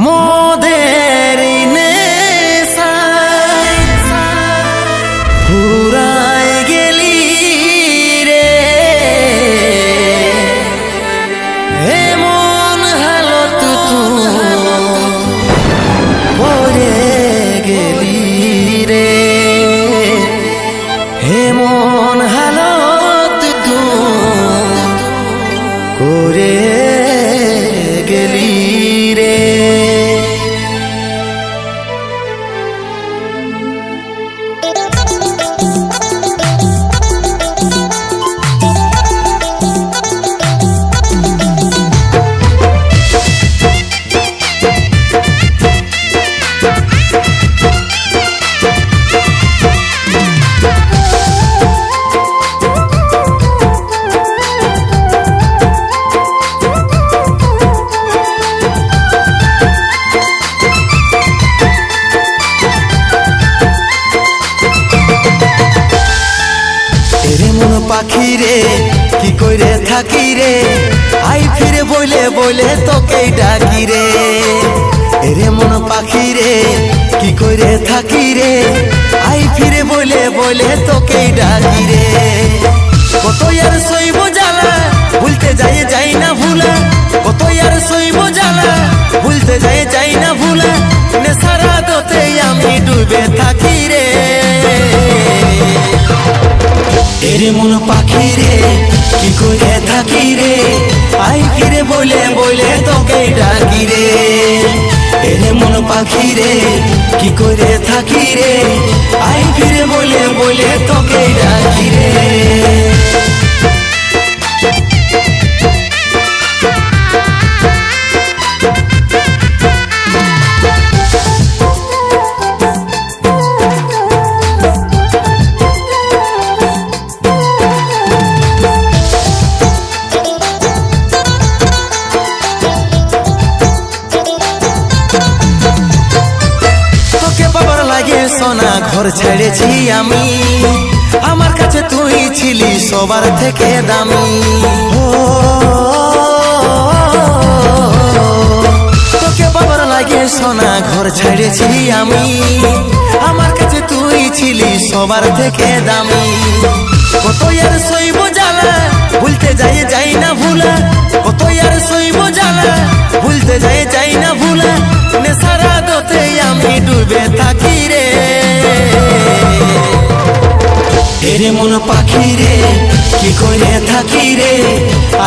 মোদের নেশায় ফুরায় গেলি রে, এমন হালত পড়ে গেলি রে, এমন হালত করে গেলি রে। পাখি রে কি কইরে থাকি রে, আই ফিরে বলে বলে তোকে ডাকি রে। এরে মন পাখি রে কি কইরে থাকি রে, আই ফিরে বলে বলে তোকে ডাকি রে। কত আর সইব জ্বালা ভুলতে যাই না ভুলা, কত আর সইব জ্বালা ভুলতে যাই না ভুলা, নেশারা দোতে আমি ডুবে থাকি রে। এরে মন পাখি রে কি করে থাকি রে, আই ফিরে বলে বলে তোকে ডাকি রে। এরে মন পাখি রে কি করে থাকি রে, আই ফিরে বলে বলে তোকে ডাকি রে। সোনা ঘর ছেড়েছি আমি, আমার কাছে তুই ছিলি সবার থেকে দামি। তোকে বাবার লাগে সোনা ঘর ছেড়েছি আমি, আমার কাছে তুই ছিলি সবার থেকে দামি। কত আর সইব জ্বালা ভুলতে যাই না ভুলা, কত আর সইব জ্বালা ভুলতে যাই না ভুলা, নেশারা দোতে আমি ডুবে থাকি রে। এরে মন পাখি রে কি করে থাকি রে,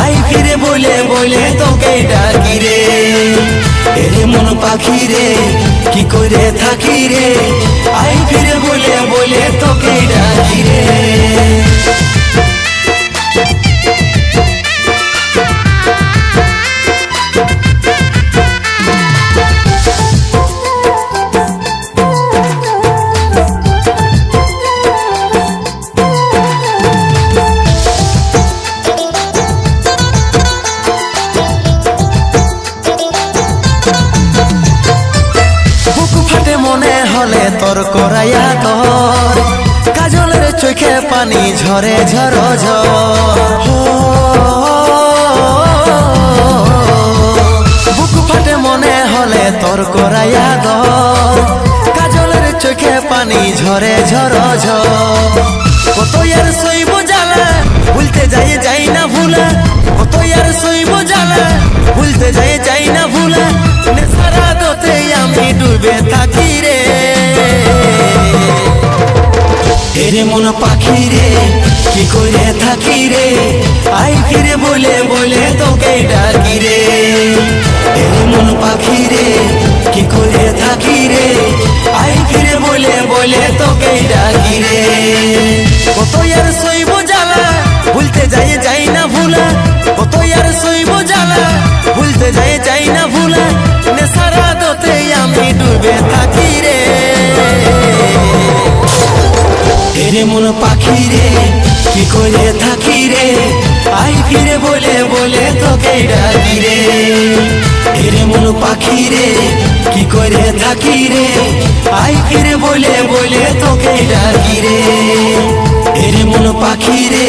আই ফিরে বলে বলে তোকে ডাকি রে। এরে মন পাখি রে কি করে থাকি রে, আই ফিরে বলে বলে তোকে ডাকি রে। তোর করাইয়া তোর কাজলের চোখে পানি ঝরে ঝর ঝর, বুক ফাটে মনে হলে তোর করাইয়া তোর কাজলের চোখে পানি ঝরে ঝর ঝর। কত আর সইব জ্বালা ভুলতে যাই না ভুলা, কত আর সইব জ্বালা ভুলতে যাই না ভুলা, নেশারা দোতে আমি ডুবে থাকি রে। এরে মন পাখি রে কি করে থাকি রে, আই ফিরে বলে বলে তোকে ডাকি রে। এরে মন পাখি রে কি করে থাকি রে, আই ফিরে বলে বলে তোকে ডাকি রে। কত আর সইব জ্বালা ভুলতে যাই না ভুলা, কত আর সইব জ্বালা ভুলতে যাই না ভুলা, নেশারা দোতে আমি ডুবে থাকি রে। এরে মন পাখি রে কি করে থাকি রে, আই ফিরে বলে বলে তোকে ডাকি রে। এরে মন পাখি রে কি করে থাকি রে, আই ফিরে বলে বলে তোকে ডাকি রে। এরে মন পাখি রে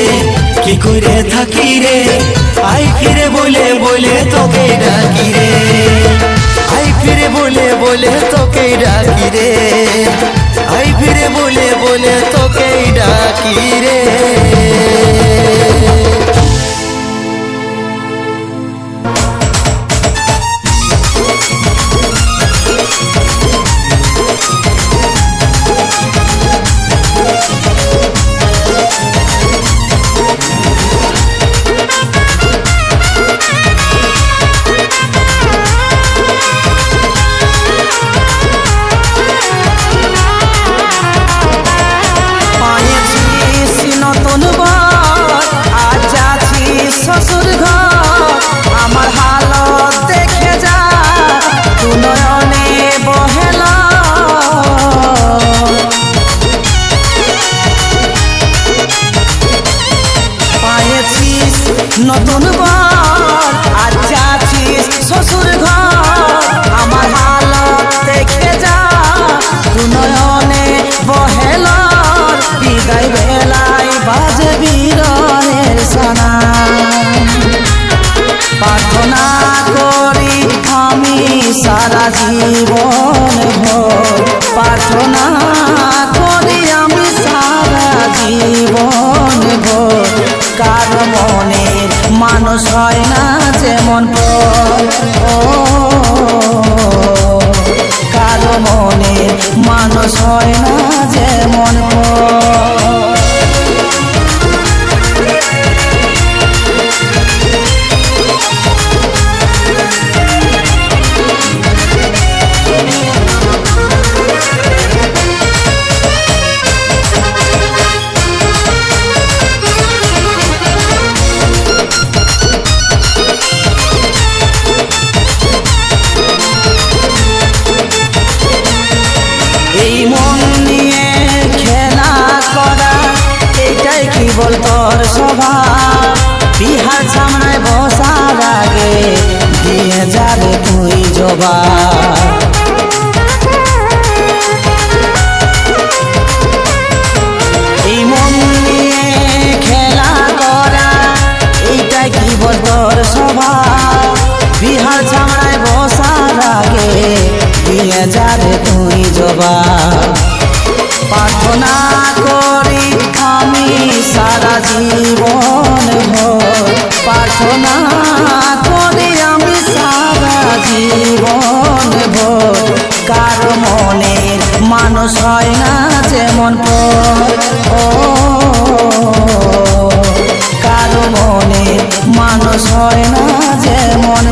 কি করে থাকি রে, আই ফিরে বলে বলে তোকে ডাকি রে, আই ফিরে বলে বলে তোকে ডাকি রে, আই ফিরে বলে বলে তোকে ডাকি রে। নতুন বর আজ যাচ্ছিস শ্বশুর ঘর, আমার হালত দেখে যা দু নয়নে বহেল, বিদায় বেলায় বাজে বিরহের সানা। প্রার্থনা করি আমি সারা জীবন ভোর, প্রার্থনা করি আমি সারা জীবন ভোর। কার মনের মানুষ হয় না যেমন ও, কার মনের মানুষ হয় না যেমন বল তোর স্বভাব। বিহার সামনে বসার আগে দিয়ে যাবে তুই জবাব। এই মন নিয়ে খেলা করা এইটাই কি বল তোর স্বভাব। বিহার সামনে বসার আগে দিয়ে যাবে তুই জবাব। প্রার্থনা করি আমি সারা জীবন ভোর, প্রার্থনা করি আমি সারা জীবন ভোর। কার মনের মানুষ হয় না যেমন ও, কার মনের মানুষ হয় না যেমন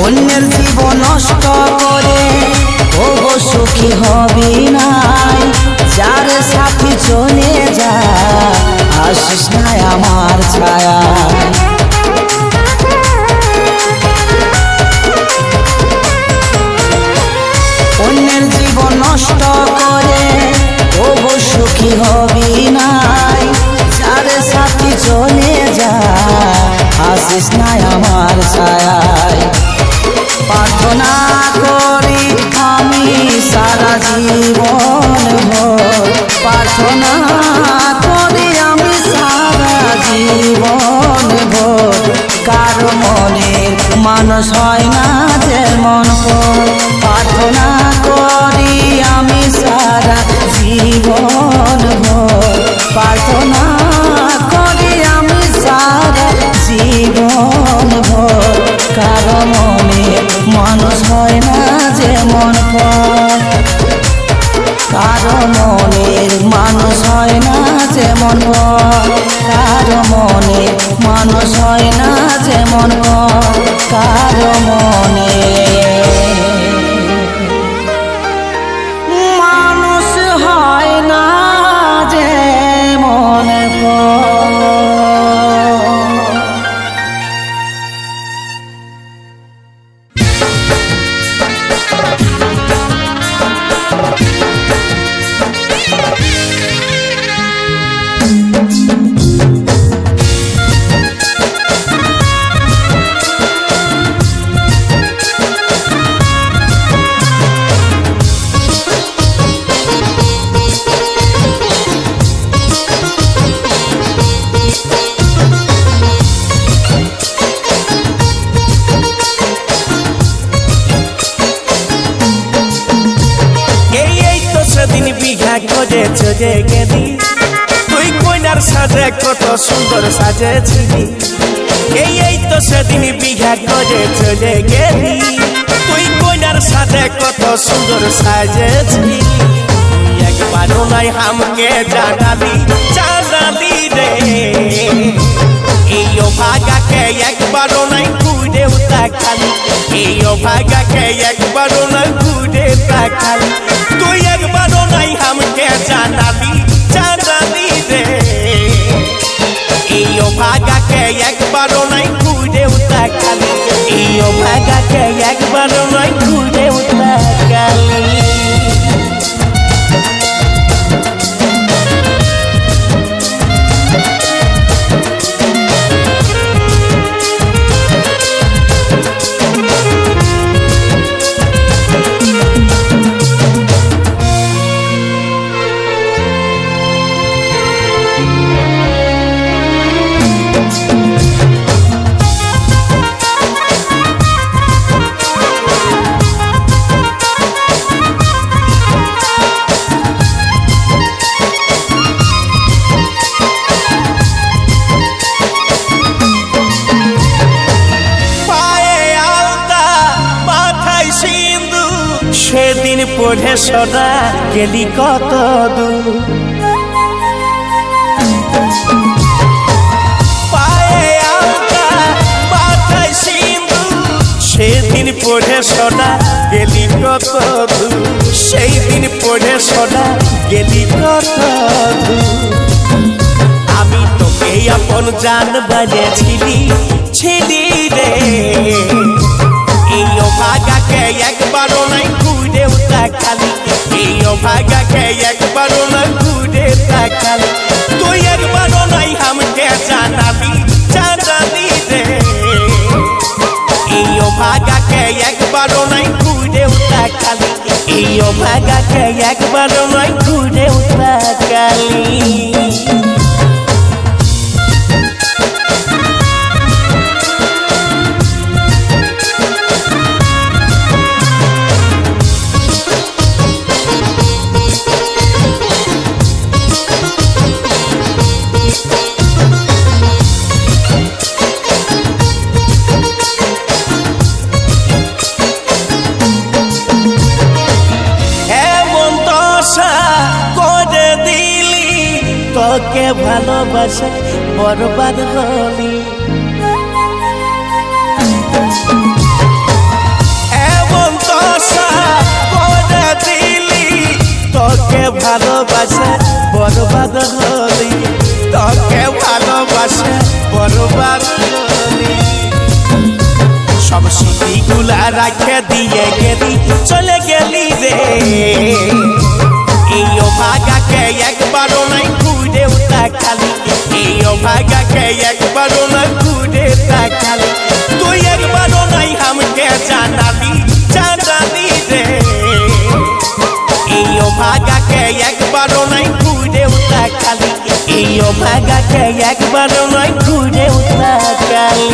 অন্যের জীবন নষ্ট করে ও সুখী হবি নাই। যার সাথী চলে যা আসিস না আমার ছায়া। অন্যের জীবন নষ্ট করে ও সুখী হবি নাই। যার সাথী চলে যা আসিস না আমার ছায়ায়। প্রার্থনা করি আমি সারা জীবন ভোর, প্রার্থনা করি আমি সারা জীবন ভোর। কার মনের মানুষ হয় না যেমন প্রার্থনা করি আমি সারা জীবন ভোর, প্রার্থনা করি আমি সারা জীবন ভোর। কার মনের মানুষ হয় না যেমন কার মনের মানুষ হয় না যেমন কার মনের মানুষ হয় না যেমন কার মনের মানুষ হয় না যেমন সেদিন বিঘা করে চলে গেলি তুই কইনার সাজে কত সুন্দর সাজেছিলি এই তো সেদিন বিঘা করে চলে গেলি তুই কইনার সাজে কত সুন্দর সাজেছিলি একবারও নাই আমাকে জানালি রে এই ভাগাকে একবারও নাই ঘুরে তাকালি এই ভাগাকে একবারও নাই ঘুরে তাকালি তুই একবারও নাই আমাকে জানালি রে এই ভাগাকে একবারও নাই ঘুরে তাকালি এই ভাগাকে একবারও নাই ঘুরে তাকালি সেদিন পড়ে সদা গেলি কত দূর পায়ে আলতা মাথায় সিঁদুর সেদিন পড়ে সদা গেলি কত দূর সেই দিন পড়ে সদা গেলি কত দূর আমি তোকে আপন জান বানিয়েছিলি রে এই ভাগাকে একবারও নাই ঘুরে তাকালি এই ভাগাকে একবারও নাই ঘুরে তাকালি তুই একবারও নাই আমাকে জানালি রে এই ভাগাকে একবারও নাই ঘুরে তাকালি এই ভাগাকে একবারও নাই ঘুরে তাকালি তোকে ভালোবাসে বরবাদ হলি এমন দশা করে দিলি তোকে ভালোবাসে বরবাদ হলি তোকে ভালোবাসে বরবাদ হলি সব স্মৃতিগুলা রাখে দিয়ে গেলি চলে গেলি রে এই ভাগাকে একবারও নাই ঘুরে তাকালি এই ভাগাকে একবারও নাই ঘুরে তাকালি তুই একবারও নাই আমাকে জানালি রে এই ভাগাকে একবারও নাই ঘুরে তাকালি এই ভাগাকে একবারও নাই ঘুরে তাকালি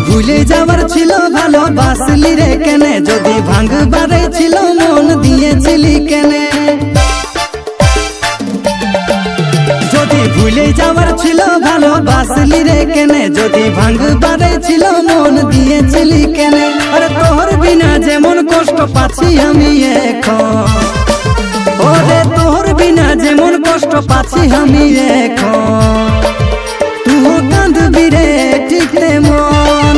ভুলে যাবার ছিল ভালোবাসলি রে কেনে যদি ভাঙবারে ছিল মন দিয়েছিলি কেনে যদি ভুলে যাবার ছিল ভালোবাসলি রে কেনে যদি ভাঙবারে ছিল মন দিয়েছিলি কেনে আরে তোর বিনা যেমন কষ্ট পাচ্ছি আমি এখন ওরে তোর বিনা যেমন কষ্ট পাচ্ছি আমি এখন তুই কাঁদবি রে ঠিক তেমন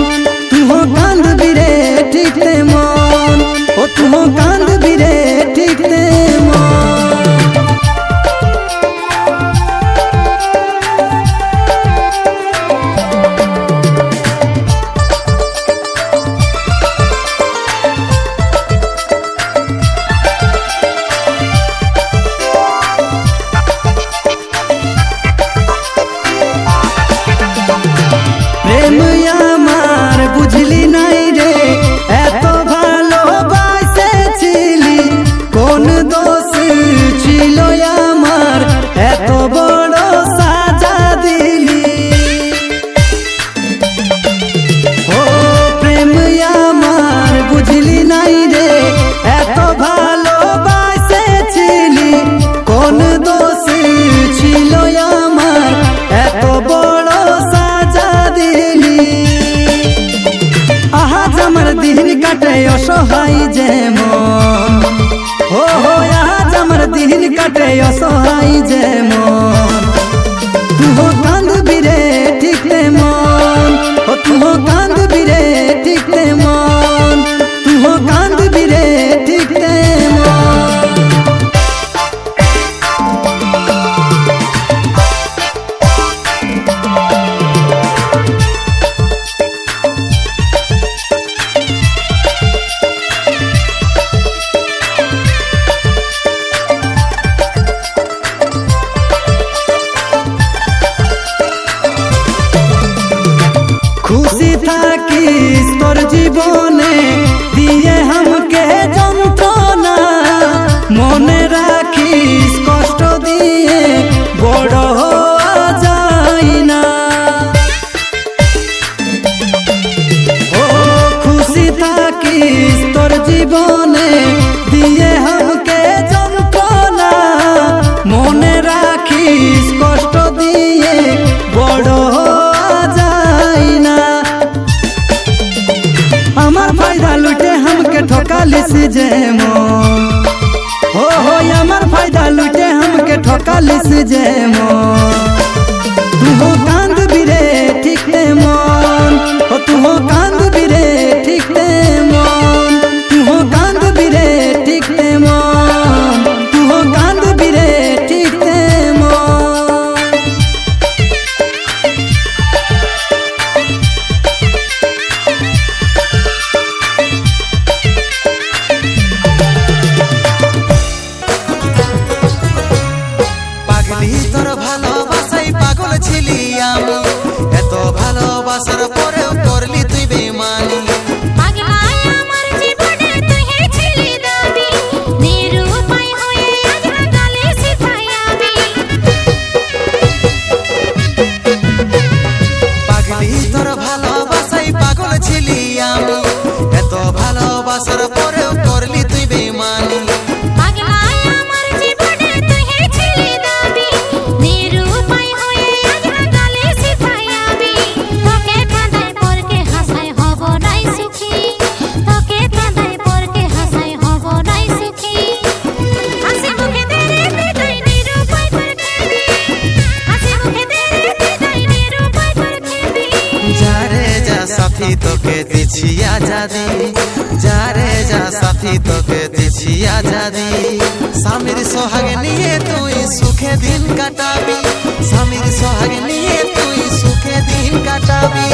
তুই কাঁদবি রে ঠিক তেমন ও তুই কাঁদবি রে ঠিক তেমন কাটে অসহায় যেমন ও আজ আমার দিন কাটে অসহায় যেমন তুহো কাঁদবি রে ঠিক তেমন ও তুহো কাঁদবি রে ঠিক তেমন তুহো কাঁদবি রে ঠিক তেমন खुशी থাকিস তোর জীবনে দিয়ে हमके যন্ত্রণা মনে রাখিস কষ্ট দিয়ে বড় হওয়া যায় না ও খুশি থাকিস তোর জীবনে দিয়ে हमके যন্ত্রণা মনে রাখিস কষ্ট দিয়ে বড় আমার ফায়দা লুটে हमके ठोकालिस जेमन हो আমার ফায়দা লুটে हमके ठोकालिस जेमन तुहो कांदबि रे ठीक तेमन ओ तुहो कांदबि रे ठीक तेमन तुहो कांदबि रे ठीक तेमन तुहो कांदबि रे ठीक तेमन তোর ভালোবাসাই পাগল ছিলি আমি এত ভালোবাসার পরেও করলি তুই বেমানি পাগলায় আমার জীবনে তুই ছিলি দাবি নিরুপায় হয়ে আজ গালে শিখাই আমি পাগলি তোর ভালোবাসাই পাগল ছিলি আমি এত ভালোবাসার পরেও করলি তুই বেমানি পাগলায় আমার জীবনে তুই ছিলি দাবি নিরুপায় হয়ে আজ গালে শিখাই আমি তোকে কাঁদায় পরকে হাসাই হব নাই সুখী তোকে কাঁদায় পরকে হাসাই হব নাই সুখী হাসি মুখে তেরে বিদায় নিরুপায় করে খেলি হাসি মুখে তেরে বিদায় নিরুপায় করে খেলি যারে যা সাথী তোকে দিছি আজাদি যারে যা সাথী তোকে দিছি আজাদি স্বামীর সোহাগ নিয়ে তুই সুখে দিন কাটাবি স্বামীর সোহাগ নিয়ে তুই সুখে দিন কাটাবি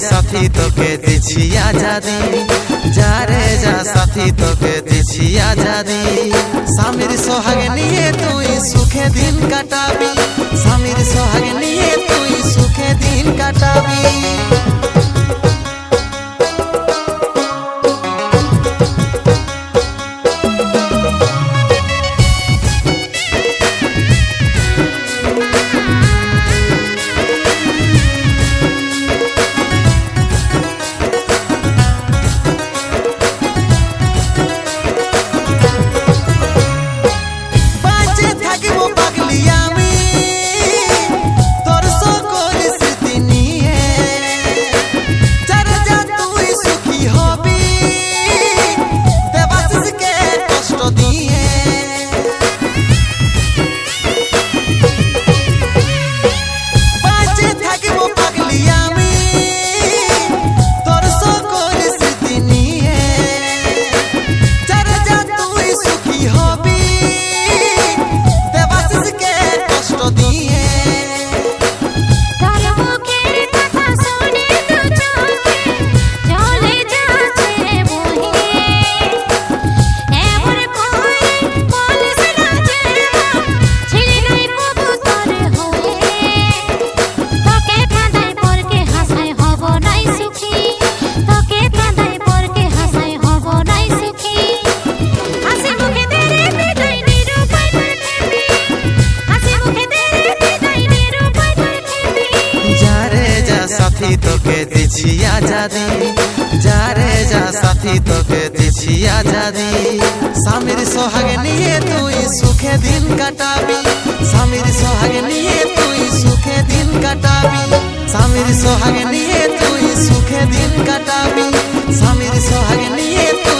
সাথী তোকে দিছি আজাদি যারে যা সাথী তোকে দিছি আজাদি স্বামীর সোহাগ নিয়ে তুই সুখে দিন কাটাবি স্বামীর সোহাগ নিয়ে তুই সুখে দিন কাটাবি দিছি আজাদি, যা রে যা সাথী তোকে দিছি আজাদি। স্বামীর সোহাগ নিয়ে তুই সুখে দিন কাটাবি, স্বামীর সোহাগ নিয়ে তুই সুখে দিন কাটাবি, স্বামীর সোহাগ নিয়ে তুই সুখে দিন কাটাবি, স্বামীর সোহাগ নিয়ে তুই